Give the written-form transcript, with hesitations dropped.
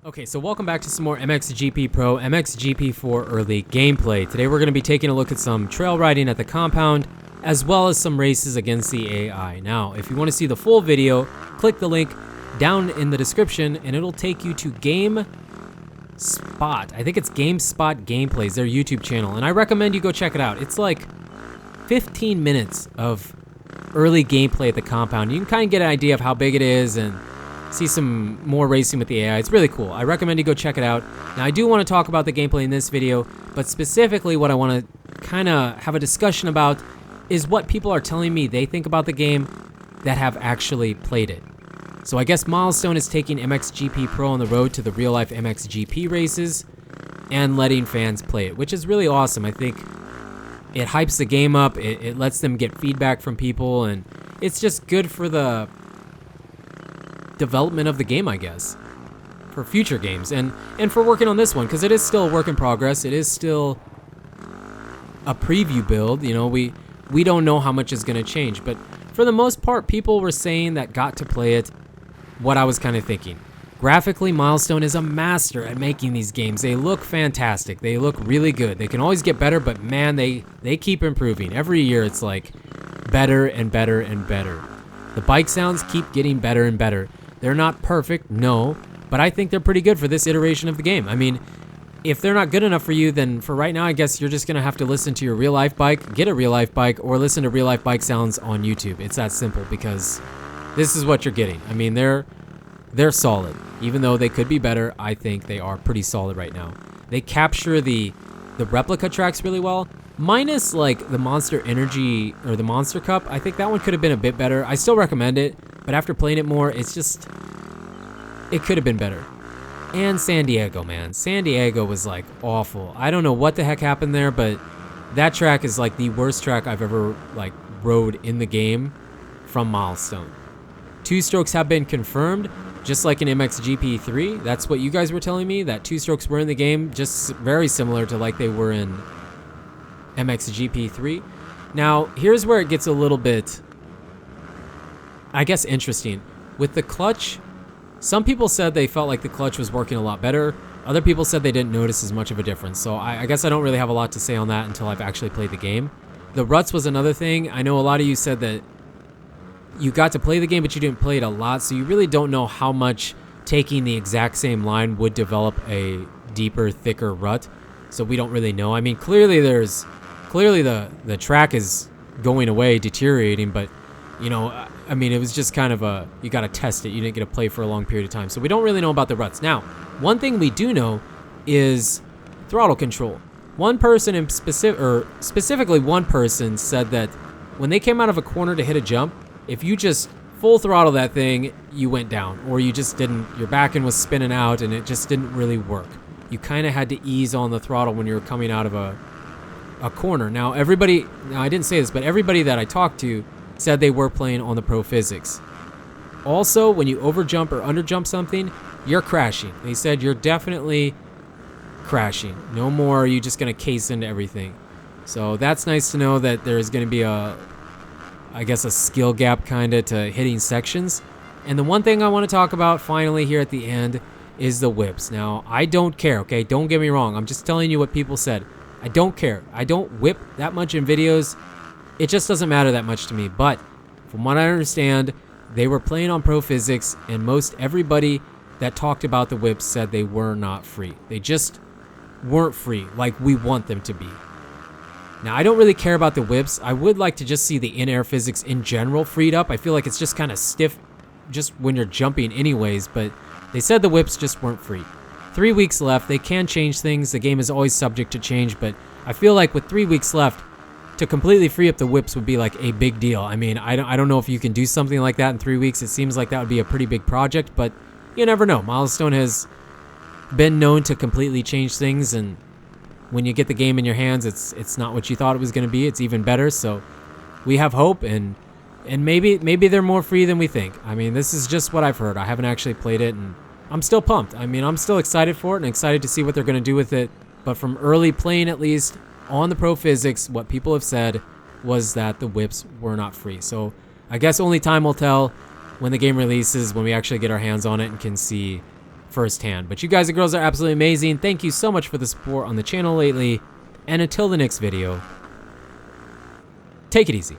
Okay, so welcome back to some more MXGP Pro, MXGP4 early gameplay. Today we're going to be taking a look at some trail riding at the compound, as well as some races against the AI. Now, if you want to see the full video, click the link down in the description, and it'll take you to GameSpot. I think it's GameSpot Gameplays, their YouTube channel, and I recommend you go check it out. It's like 15 minutes of early gameplay at the compound. You can kind of get an idea of how big it is and see some more racing with the AI. It's really cool. I recommend you go check it out. Now, I do want to talk about the gameplay in this video, but specifically what I want to kind of have a discussion about is what people are telling me they think about the game that have actually played it. So I guess Milestone is taking MXGP Pro on the road to the real-life MXGP races and letting fans play it, which is really awesome. I think it hypes the game up, it lets them get feedback from people, and it's just good for the development of the game, I guess, for future games and for working on this one, because it is still a work in progress. It is still a preview build. You know, we don't know how much is going to change, but for the most part, people were saying that got to play it what I was kind of thinking. Graphically, Milestone is a master at making these games. They look fantastic. They look really good. They can always get better, but man, they keep improving. Every year it's like better and better and better. The bike sounds keep getting better and better. They're not perfect, no, but I think they're pretty good for this iteration of the game. I mean, if they're not good enough for you, then for right now, I guess you're just going to have to listen to your real-life bike, get a real-life bike, or listen to real-life bike sounds on YouTube. It's that simple, because this is what you're getting. I mean, they're solid. Even though they could be better, I think they are pretty solid right now. They capture the replica tracks really well, minus like the Monster Energy or the Monster Cup. I think that one could have been a bit better. I still recommend it, but after playing it more, it's just, it could have been better. And San Diego, man. San Diego was like awful. I don't know what the heck happened there, but that track is like the worst track I've ever like rode in the game from Milestone. 2 strokes have been confirmed, just like in MXGP3. That's what you guys were telling me, that 2 strokes were in the game, just very similar to like they were in MXGP3. Now, here's where it gets a little bit, I guess, interesting. With the clutch, some people said they felt like the clutch was working a lot better. Other people said they didn't notice as much of a difference. So I guess I don't really have a lot to say on that until I've actually played the game. The ruts was another thing. I know a lot of you said that you got to play the game, but you didn't play it a lot, so you really don't know how much taking the exact same line would develop a deeper, thicker rut. So we don't really know. I mean, clearly the track is going away, deteriorating, but you know, I mean, it was just kind of you got to test it. You didn't get to play for a long period of time, so we don't really know about the ruts. Now, one thing we do know is throttle control. One person specifically one person said that when they came out of a corner to hit a jump, if you just full throttle that thing, you went down, or you just didn't, your back end was spinning out and it just didn't really work. You kind of had to ease on the throttle when you were coming out of a corner. Now, I didn't say this, but everybody that I talked to said they were playing on the Pro Physics. Also, when you overjump or underjump something, you're crashing. They said you're definitely crashing. No more are you just going to case into everything. So that's nice to know that there's going to be I guess a skill gap kind of to hitting sections. And the one thing I want to talk about finally here at the end is the whips. Now, I don't care, okay? Don't get me wrong. I'm just telling you what people said. I don't care. I don't whip that much in videos. It just doesn't matter that much to me. But from what I understand, they were playing on Pro Physics, and most everybody that talked about the whips said they were not free. They just weren't free like we want them to be. Now, I don't really care about the whips. I would like to just see the in-air physics in general freed up. I feel like it's just kind of stiff just when you're jumping anyways, but they said the whips just weren't free. 3 weeks left. They can change things. The game is always subject to change, but I feel like with 3 weeks left, to completely free up the whips would be like a big deal. I mean, I don't know if you can do something like that in 3 weeks. It seems like that would be a pretty big project, but you never know. Milestone has been known to completely change things, and when you get the game in your hands, it's not what you thought it was going to be. It's even better. So we have hope, and maybe they're more free than we think. I mean, this is just what I've heard. I haven't actually played it, and I'm still pumped. I mean, I'm still excited for it and excited to see what they're going to do with it. But from early playing, at least on the Pro Physics, what people have said was that the whips were not free. So I guess only time will tell when the game releases, when we actually get our hands on it and can see firsthand. But you guys and girls are absolutely amazing. Thank you so much for the support on the channel lately. And until the next video, take it easy.